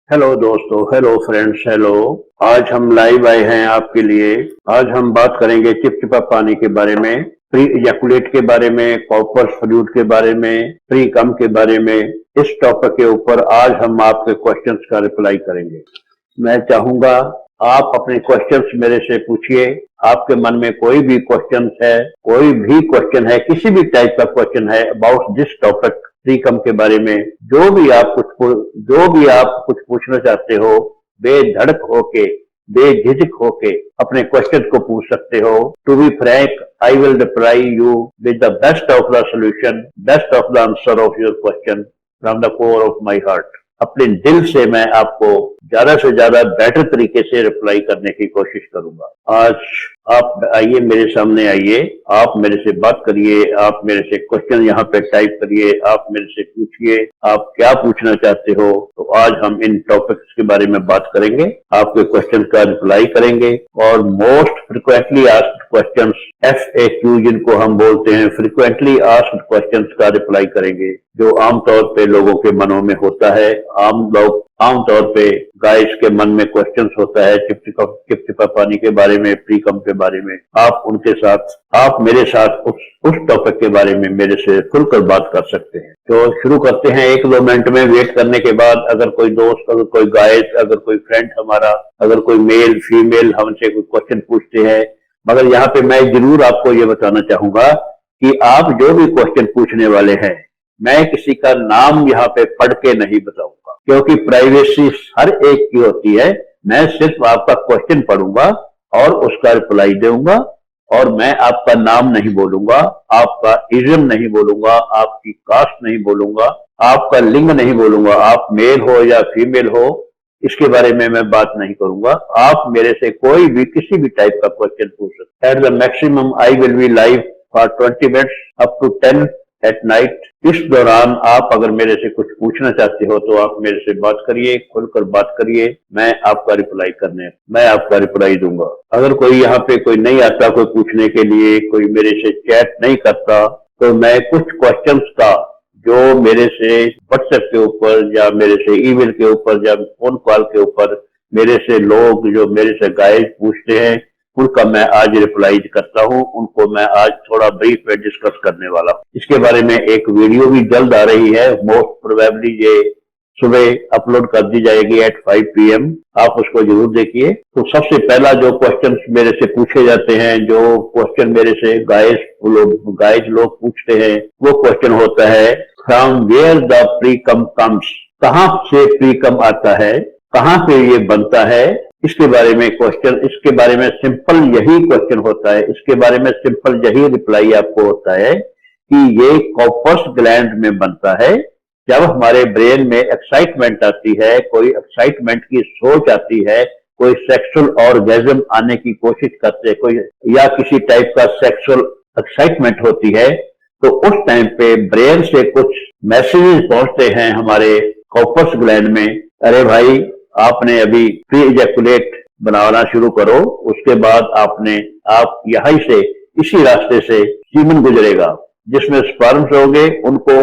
Hello दोस्तों, hello friends, hello. आज हम लाइव आए हैं आपके लिए। आज हम बात करेंगे चिपचिपा पानी के बारे में, प्री इजैकुलेट के बारे में, कॉपर्स फ्लूइड के बारे में, प्री कम के बारे में। इस टॉपिक के ऊपर आज हम आपके क्वेश्चंस का रिप्लाई करेंगे। मैं चाहूंगा आप अपने क्वेश्चंस मेरे से पूछिए। आपके मन में कोई भी क्वेश्चन है, कोई भी क्वेश्चन है, किसी भी टाइप का क्वेश्चन है अबाउट दिस टॉपिक, प्री कम के बारे में, जो भी आप कुछ पूछना चाहते हो, बेधड़क होके, बेझिझक होके अपने क्वेश्चन को पूछ सकते हो। To be frank, I will reply you with the best of the solution, best of the answer of your question from the core of my heart. अपने दिल से मैं आपको ज्यादा से ज्यादा बेटर तरीके से रिप्लाई करने की कोशिश करूंगा। आज आप आइए, मेरे सामने आइए, आप मेरे से बात करिए, आप मेरे से क्वेश्चन यहाँ पे टाइप करिए, आप मेरे से पूछिए आप क्या पूछना चाहते हो। तो आज हम इन टॉपिक्स के बारे में बात करेंगे, आपके क्वेश्चन का रिप्लाई करेंगे और most frequently asked questions, FAQ जिनको हम बोलते हैं, फ्रिक्वेंटली आस्क्ड क्वेश्चंस का रिप्लाई करेंगे, जो आमतौर पे लोगों के मनों में होता है। आमतौर पे गाइस के मन में क्वेश्चंस होता है चिपचिपा पानी के बारे में, प्री कम के बारे में। आप मेरे साथ उस टॉपिक के बारे में मेरे से खुलकर बात कर सकते हैं। तो शुरू करते हैं। 1-2 मिनट में वेट करने के बाद अगर कोई दोस्त, अगर कोई गाइस, अगर कोई फ्रेंड हमारा, अगर कोई मेल फीमेल हमसे कोई क्वेश्चन पूछते हैं, मगर यहाँ पे मैं जरूर आपको ये बताना चाहूंगा कि आप जो भी क्वेश्चन पूछने वाले हैं, मैं किसी का नाम यहाँ पे पढ़ के नहीं बताऊंगा, क्योंकि प्राइवेसी हर एक की होती है। मैं सिर्फ आपका क्वेश्चन पढ़ूंगा और उसका रिप्लाई दूंगा, और मैं आपका नाम नहीं बोलूंगा, आपका इज्म नहीं बोलूंगा, आपकी कास्ट नहीं बोलूंगा, आपका लिंग नहीं बोलूंगा, आप मेल हो या फीमेल हो, इसके बारे में मैं बात नहीं करूंगा। आप मेरे से कोई भी किसी भी टाइप का क्वेश्चन पूछ सकते हैं। At the maximum I will be live for 20 minutes up to 10 at night. इस दौरान आप अगर मेरे से कुछ पूछना चाहते हो तो आप मेरे से बात करिए, खुलकर बात करिए, मैं आपका रिप्लाई दूंगा। अगर कोई यहाँ पे कोई नहीं आता, कोई पूछने के लिए, कोई मेरे से चैट नहीं करता, तो मैं कुछ क्वेश्चंस का जो मेरे से व्हाट्सएप के ऊपर या मेरे से ईमेल के ऊपर या फोन कॉल के ऊपर मेरे से लोग जो मेरे से गाइड पूछते हैं, उनका मैं आज रिप्लाई करता हूं। उनको मैं आज थोड़ा ब्रीफ में डिस्कस करने वाला हूं। इसके बारे में एक वीडियो भी जल्द आ रही है, मोस्ट प्रोबेबली ये सुबह अपलोड कर दी जाएगी एट 5 PM। आप उसको जरूर देखिए। तो सबसे पहला जो क्वेश्चन मेरे से पूछे जाते हैं, जो क्वेश्चन मेरे से गाइड लोग पूछते हैं, वो क्वेश्चन होता है from where the pre come comes. कहाँ से प्री कम आता है, कहाँ पे ये बनता है, इसके बारे में सिंपल यही क्वेश्चन होता है। इसके बारे में सिंपल यही रिप्लाई आपको होता है कि ये कॉर्पस ग्लैंड में बनता है। जब हमारे ब्रेन में एक्साइटमेंट आती है, कोई एक्साइटमेंट की सोच आती है, कोई सेक्सुअल ऑर्गेज्म आने की कोशिश करते हैं, कोई या किसी टाइप का सेक्सुअल एक्साइटमेंट होती है, तो उस टाइम पे ब्रेन से कुछ मैसेजेस पहुंचते हैं हमारे कॉर्पस ग्लैंड में, अरे भाई आपने अभी प्री इजैकुलेट बनाना शुरू करो। उसके बाद आप यहीं से, इसी रास्ते से सीमन गुजरेगा, जिसमें स्पर्म्स होंगे। उनको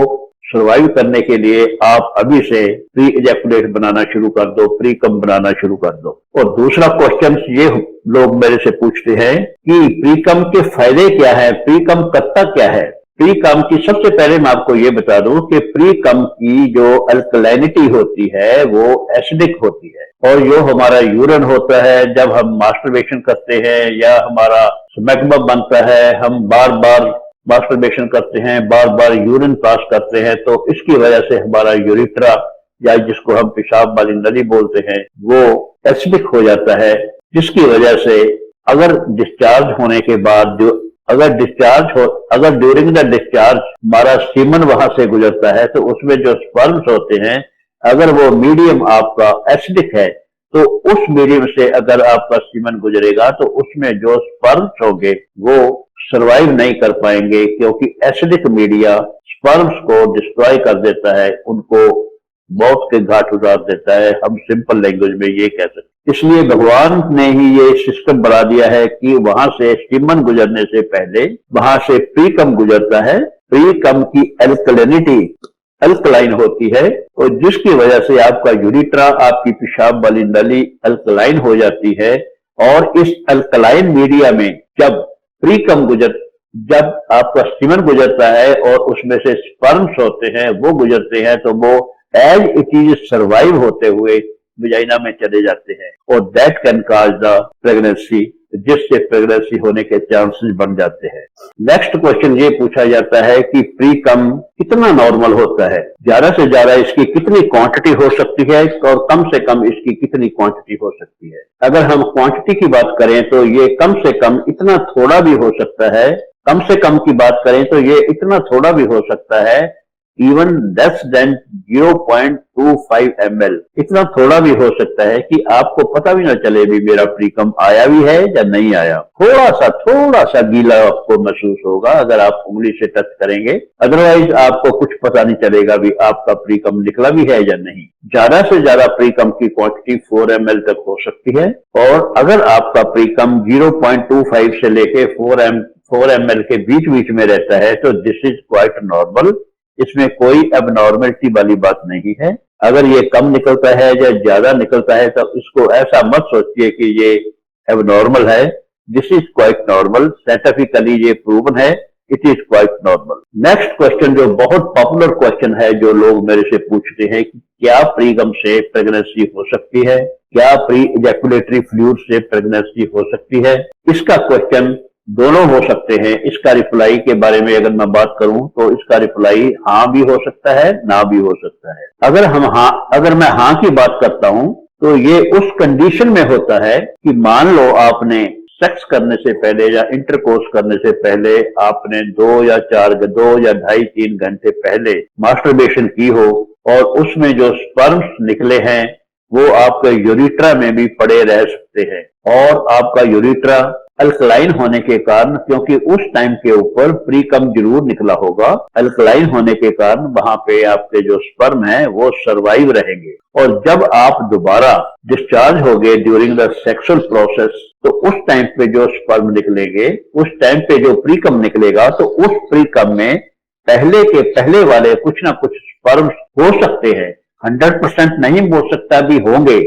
सर्वाइव करने के लिए आप अभी से प्री इजैकुलेट बनाना शुरू कर दो, प्री कम बनाना शुरू कर दो। और दूसरा क्वेश्चन ये लोग मेरे से पूछते हैं कि प्री कम के फायदे क्या है, प्री कम करता क्या है। प्री कम की सबसे पहले मैं आपको ये बता दूं कि प्री कम की जो अल्कलाइनिटी होती है वो एसिडिक होती है, और जो हमारा यूरिन होता है जब हम मास्टरबेशन करते हैं या हमारा स्मैग्मा बनता है, हम बार बार मास्टरबेशन करते हैं, बार बार यूरिन पास करते हैं, तो इसकी वजह से हमारा यूरिथ्रा या जिसको हम पेशाब वाली नली बोलते हैं, वो एसिडिक हो जाता है। जिसकी वजह से अगर डिस्चार्ज होने के बाद अगर ड्यूरिंग द डिस्चार्ज हमारा सीमन वहां से गुजरता है, तो उसमें जो स्पर्म्स होते हैं, अगर वो मीडियम आपका एसिडिक है, तो उस मीडियम से अगर आपका सीमन गुजरेगा तो उसमें जो स्पर्म्स होंगे वो सर्वाइव नहीं कर पाएंगे, क्योंकि एसिडिक मीडिया स्पर्म्स को डिस्ट्रॉय कर देता है, उनको मौत के घाट उतार देता है। हम सिंपल लैंग्वेज में ये कह सकते हैं। इसलिए भगवान ने ही ये सिस्टम बना दिया है कि वहां से सीमन गुजरने से पहले वहां से प्री कम गुजरता है। प्री कम की अल्कलाइन होती है और जिसकी वजह से आपका यूरिट्रा, आपकी पेशाब वाली नली अल्कलाइन हो जाती है। और इस अल्कलाइन मीडिया में जब प्रीकम जब आपका सीमन गुजरता है और उसमें से स्पर्म्स होते हैं, वो गुजरते हैं, तो वो एज इट इज सर्वाइव होते हुए विजाइना में चले जाते हैं और that can cause the pregnancy, जिससे प्रेगनेंसी होने के चांसेस बढ़ जाते हैं। नेक्स्ट क्वेश्चन ये पूछा जाता है कि प्रीकम कितना नॉर्मल होता है, ज्यादा से ज्यादा इसकी कितनी क्वांटिटी हो सकती है और कम से कम इसकी कितनी क्वांटिटी हो सकती है। अगर हम क्वांटिटी की बात करें तो ये कम से कम इतना थोड़ा भी हो सकता है, कम से कम की बात करें तो ये इतना थोड़ा भी हो सकता है, इवन लेस देन 0.25 ml, इतना थोड़ा भी हो सकता है कि आपको पता भी ना चले भी मेरा प्रीकम आया भी है या नहीं आया। थोड़ा सा गीला आपको महसूस होगा अगर आप उंगली से टच करेंगे, अदरवाइज आपको कुछ पता नहीं चलेगा भी आपका प्रीकम निकला भी है या नहीं। ज्यादा से ज्यादा प्रीकम की क्वांटिटी 4 ml तक हो सकती है और अगर आपका प्रीकम 0.25 से लेके 4 ml के बीच बीच में रहता है तो दिस इज क्वाइट नॉर्मल, इसमें कोई एबनॉर्मलिटी वाली बात नहीं है। अगर ये कम निकलता है या ज्यादा निकलता है तो इसको ऐसा मत सोचिए कि ये एबनॉर्मल है, this is quite normal, scientifically ये प्रूवन है, it is quite normal. Next question जो बहुत पॉपुलर क्वेश्चन है, जो लोग मेरे से पूछते हैं कि क्या प्रीकम से प्रेगनेंसी हो सकती है, क्या प्री इजैकुलेटरी फ्लूइड से प्रेगनेंसी हो सकती है। इसका क्वेश्चन दोनों हो सकते हैं। इसका रिप्लाई के बारे में अगर मैं बात करूं तो इसका रिप्लाई हाँ भी हो सकता है, ना भी हो सकता है। अगर मैं हाँ की बात करता हूं तो ये उस कंडीशन में होता है कि मान लो आपने सेक्स करने से पहले या इंटरकोर्स करने से पहले आपने 2 या 2.5-3 घंटे पहले मास्टरबेशन की हो और उसमें जो स्पर्म्स निकले हैं वो आपके यूरिट्रा में भी पड़े रह सकते हैं और आपका यूरिट्रा अल्कलाइन होने के कारण, क्योंकि उस टाइम के ऊपर प्रीकम जरूर निकला होगा, अल्कलाइन होने के कारण वहां पे आपके जो स्पर्म है वो सरवाइव रहेंगे और जब आप दोबारा डिस्चार्ज होगे ड्यूरिंग द सेक्सुअल प्रोसेस तो उस टाइम पे जो स्पर्म निकलेंगे, उस टाइम पे जो प्रीकम निकलेगा तो उस प्रीकम में पहले के पहले वाले कुछ ना कुछ स्पर्म हो सकते हैं, 100% नहीं हो सकता भी होंगे,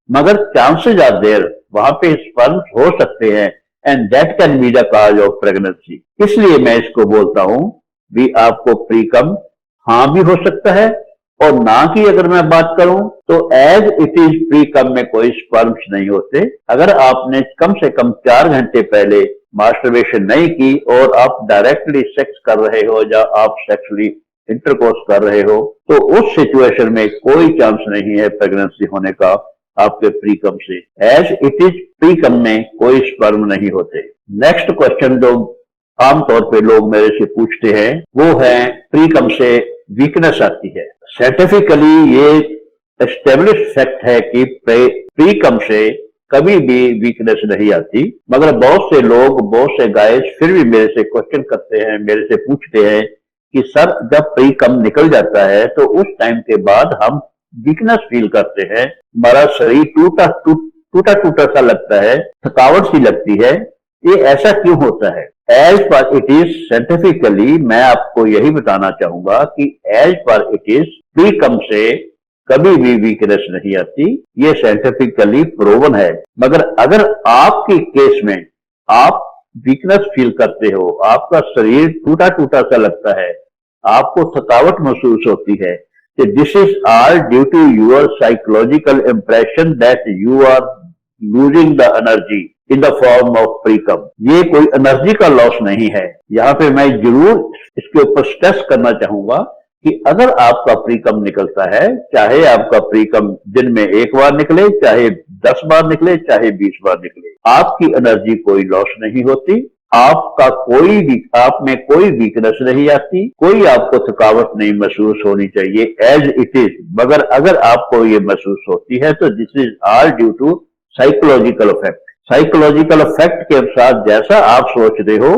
मगर चांसेस आर देयर, वहां पे स्पर्म हो सकते हैं and that can be the cause of pregnancy. इसलिए मैं इसको बोलता हूं भी आपको प्रीकम हाँ भी हो सकता है और ना की अगर मैं बात करूं तो एज इट इज प्रीकम में कोई स्पर्म्स नहीं होते। अगर आपने कम से कम 4 घंटे पहले मास्टरबेशन नहीं की और आप डायरेक्टली सेक्स कर रहे हो या आप सेक्सुअली इंटरकोर्स कर रहे हो तो उस सिचुएशन में कोई चांस नहीं है प्रेगनेंसी होने का आपके प्रीकम से, एज इट इज प्रीकम में कोई स्पर्म नहीं होते। नेक्स्ट क्वेश्चन जो आमतौर पे लोग मेरे से पूछते हैं वो है प्रीकम से वीकनेस आती है। साइंटिफिकली ये एस्टेब्लिश फैक्ट है कि प्रीकम से कभी भी वीकनेस नहीं आती, मगर बहुत से लोग, बहुत से गाइस फिर भी मेरे से क्वेश्चन करते हैं, मेरे से पूछते हैं कि सर जब प्रीकम निकल जाता है तो उस टाइम के बाद हम वीकनेस फील करते हैं, हमारा शरीर टूटा सा लगता है, थकावट सी लगती है, ये ऐसा क्यों होता है? As per it is scientifically मैं आपको यही बताना चाहूंगा कि एज पर इट इज प्रीकम से कभी भी वीकनेस नहीं आती, ये साइंटिफिकली प्रूवन है। मगर अगर आपके केस में आप वीकनेस फील करते हो, आपका शरीर टूटा सा लगता है, आपको थकावट महसूस होती है, this is all due to your psychological impression that you are losing the energy in the form of precum। ये कोई एनर्जी का लॉस नहीं है। यहाँ पे मैं जरूर इसके ऊपर स्ट्रेस करना चाहूंगा कि अगर आपका प्रीकम निकलता है, चाहे आपका प्रीकम दिन में 1 बार निकले, चाहे 10 बार निकले, चाहे 20 बार निकले, आपकी एनर्जी कोई लॉस नहीं होती, आपका आप में कोई वीकनेस नहीं आती, कोई आपको थकावट नहीं महसूस होनी चाहिए एज इट इज। मगर अगर आपको ये महसूस होती है तो this is all due to psychological effect. Psychological effect के साथ जैसा आप सोच रहे हो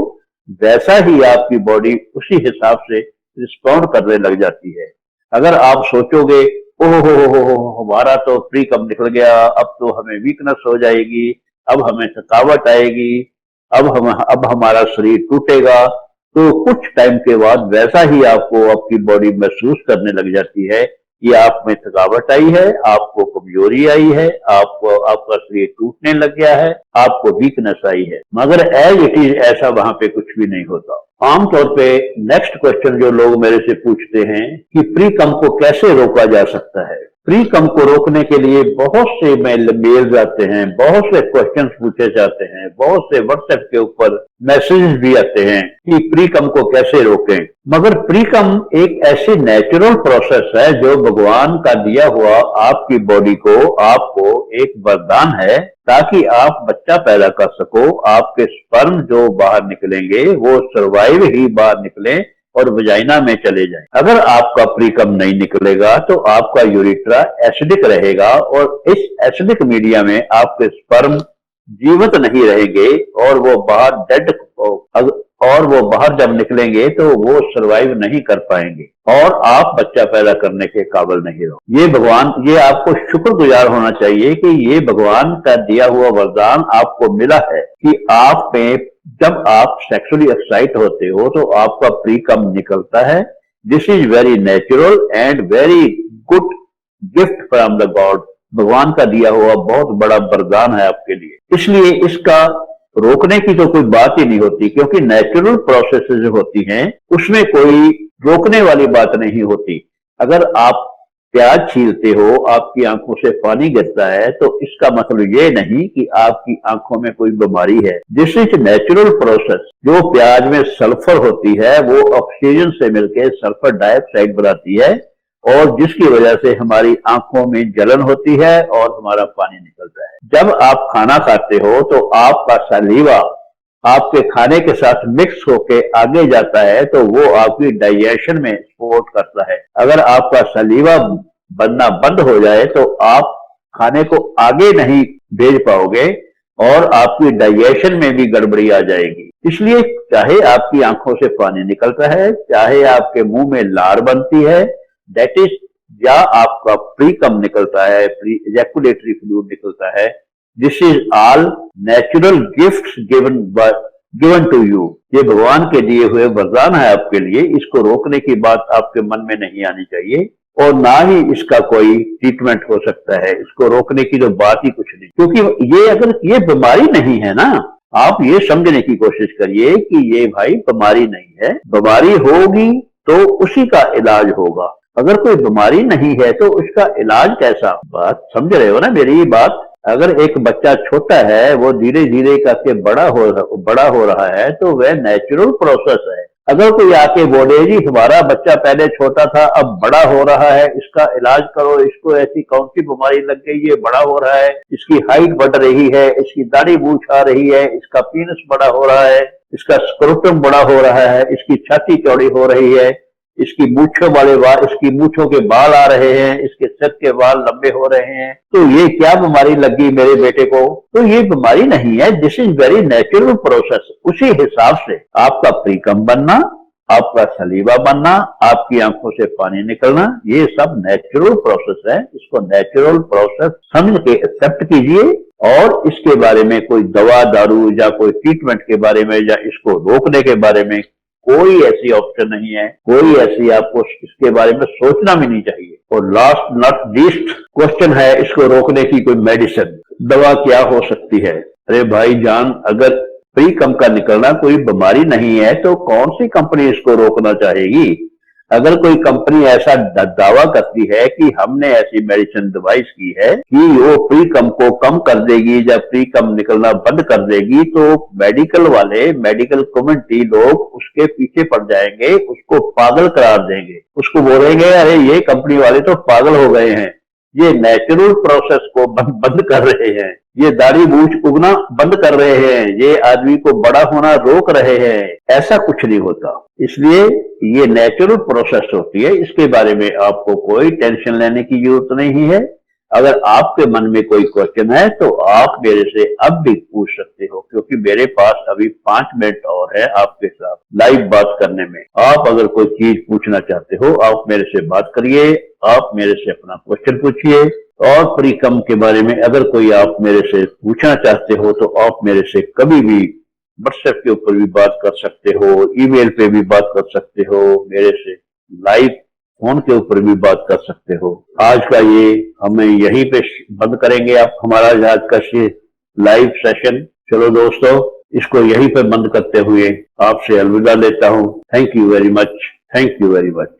वैसा ही आपकी बॉडी उसी हिसाब से रिस्पॉन्ड करने लग जाती है। अगर आप सोचोगे ओहो हमारा तो प्रीकम निकल गया, अब तो हमें वीकनेस हो जाएगी, अब हमें थकावट आएगी, अब हमारा शरीर टूटेगा, तो कुछ टाइम के बाद वैसा ही आपको आपकी बॉडी महसूस करने लग जाती है कि आप में थकावट आई है, आपको कमजोरी आई है, आपको आपका शरीर टूटने लग गया है, आपको वीकनेस आई है। मगर एज इट इज ऐसा वहां पे कुछ भी नहीं होता। आमतौर पे नेक्स्ट क्वेश्चन जो लोग मेरे से पूछते हैं कि प्री कम को कैसे रोका जा सकता है। प्री कम को रोकने के लिए बहुत से मेल्स आते हैं, बहुत से क्वेश्चंस पूछे जाते हैं, बहुत से व्हाट्सएप के ऊपर मैसेजेस भी आते हैं कि प्री कम को कैसे रोकें। मगर प्री कम एक ऐसी नेचुरल प्रोसेस है जो भगवान का दिया हुआ आपकी बॉडी को आपको एक वरदान है ताकि आप बच्चा पैदा कर सको। आपके स्पर्म जो बाहर निकलेंगे वो सर्वाइव ही बाहर निकले और वजाइना में चले जाएं। अगर आपका प्रीकम नहीं निकलेगा तो आपका यूरिट्रा एसिडिक रहेगा और इस एसिडिक मीडिया में आपके स्पर्म जीवित नहीं रहेंगे और वो बाहर डेड, और वो बाहर जब निकलेंगे तो वो सरवाइव नहीं कर पाएंगे और आप बच्चा पैदा करने के काबिल नहीं रहो। ये भगवान, ये आपको शुक्रगुजार होना चाहिए कि ये भगवान का दिया हुआ वरदान आपको मिला है कि आप में जब आप सेक्सुअली एक्साइट होते हो तो आपका प्री कम निकलता है। This is very natural and very good gift from the God. भगवान का दिया हुआ बहुत बड़ा वरदान है आपके लिए, इसलिए इसका रोकने की तो कोई बात ही नहीं होती, क्योंकि नेचुरल प्रोसेसेस जो होती हैं उसमें कोई रोकने वाली बात नहीं होती। अगर आप प्याज छीलते हो, आपकी आंखों से पानी गिरता है, तो इसका मतलब ये नहीं कि आपकी आंखों में कोई बीमारी है। This is natural process. जो प्याज में सल्फर होती है वो ऑक्सीजन से मिलकर सल्फर डाइऑक्साइड बनाती है और जिसकी वजह से हमारी आंखों में जलन होती है और हमारा पानी निकलता है। जब आप खाना खाते हो तो आपका सलीवा आपके खाने के साथ मिक्स होके आगे जाता है तो वो आपकी डाइजेशन में सपोर्ट करता है। अगर आपका सलीवा बनना बंद हो जाए तो आप खाने को आगे नहीं भेज पाओगे और आपकी डाइजेशन में भी गड़बड़ी आ जाएगी। इसलिए चाहे आपकी आंखों से पानी निकलता है, चाहे आपके मुंह में लार बनती है, दैट इज, या आपका प्री कम निकलता है, प्री एजैकुलेटरी फ्लूइड निकलता है, this is all natural gifts given to you. ये भगवान के दिए हुए वरदान है आपके लिए। इसको रोकने की बात आपके मन में नहीं आनी चाहिए और ना ही इसका कोई ट्रीटमेंट हो सकता है। इसको रोकने की तो बात ही कुछ नहीं, क्योंकि ये अगर ये बीमारी नहीं है ना, आप ये समझने की कोशिश करिए कि ये भाई बीमारी नहीं है। बीमारी होगी तो उसी का इलाज होगा। अगर कोई बीमारी नहीं है तो उसका इलाज कैसा? बात समझ रहे हो ना मेरी बात? अगर एक बच्चा छोटा है, वो धीरे धीरे करके बड़ा हो रहा है तो वह नेचुरल प्रोसेस है। अगर कोई आके बोले जी हमारा बच्चा पहले छोटा था अब बड़ा हो रहा है, इसका इलाज करो, इसको ऐसी कौन सी बीमारी लग गई, ये बड़ा हो रहा है, इसकी हाइट बढ़ रही है, इसकी दाढ़ी मूछ आ रही है, इसका पीनस बड़ा हो रहा है, इसका स्क्रोटम बड़ा हो रहा है, इसकी छाती चौड़ी हो रही है, इसकी मूछों वाले बाल, इसकी मूछों के बाल आ रहे हैं, इसके सिर के बाल लंबे हो रहे हैं, तो ये क्या बीमारी लगी मेरे बेटे को? तो ये बीमारी नहीं है, this is very natural process. उसी हिसाब से आपका प्रीकम बनना, आपका सलीवा बनना, आपकी आंखों से पानी निकलना, ये सब नेचुरल प्रोसेस है। इसको नेचुरल प्रोसेस समझ के एक्सेप्ट कीजिए और इसके बारे में कोई दवा दारू या कोई ट्रीटमेंट के बारे में या इसको रोकने के बारे में कोई ऐसी ऑप्शन नहीं है, कोई ऐसी आपको इसके बारे में सोचना भी नहीं चाहिए। और लास्ट नॉट लीस्ट क्वेश्चन है, इसको रोकने की कोई मेडिसिन, दवा क्या हो सकती है? अरे भाई जान, अगर प्री कम का निकलना कोई बीमारी नहीं है तो कौन सी कंपनी इसको रोकना चाहेगी? अगर कोई कंपनी ऐसा दावा करती है कि हमने ऐसी मेडिसिन डिवाइस की है कि वो प्री कम को कम कर देगी या प्री कम निकलना बंद कर देगी, तो मेडिकल वाले, मेडिकल कम्युनिटी लोग उसके पीछे पड़ जाएंगे, उसको पागल करार देंगे, उसको बोलेंगे अरे ये कंपनी वाले तो पागल हो गए हैं, ये नेचुरल प्रोसेस को बंद कर रहे हैं, ये दाढ़ी मूछ उगना बंद कर रहे हैं, ये आदमी को बड़ा होना रोक रहे हैं। ऐसा कुछ नहीं होता। इसलिए ये नेचुरल प्रोसेस होती है, इसके बारे में आपको कोई टेंशन लेने की जरूरत नहीं है। अगर आपके मन में कोई क्वेश्चन है तो आप मेरे से अब भी पूछ सकते हो, क्योंकि मेरे पास अभी 5 मिनट और है आपके साथ लाइव बात करने में। आप अगर कोई चीज पूछना चाहते हो आप मेरे से बात करिए, आप मेरे से अपना क्वेश्चन पूछिए। और प्रीकम के बारे में अगर कोई आप मेरे से पूछना चाहते हो तो आप मेरे से कभी भी व्हाट्सएप के ऊपर भी बात कर सकते हो, ईमेल पे भी बात कर सकते हो, मेरे से लाइव फोन के ऊपर भी बात कर सकते हो। आज का ये हमें यहीं पे बंद करेंगे, आप हमारा आज का लाइव सेशन। चलो दोस्तों, इसको यहीं पे बंद करते हुए आपसे अलविदा लेता हूँ। Thank you very much. Thank you very much.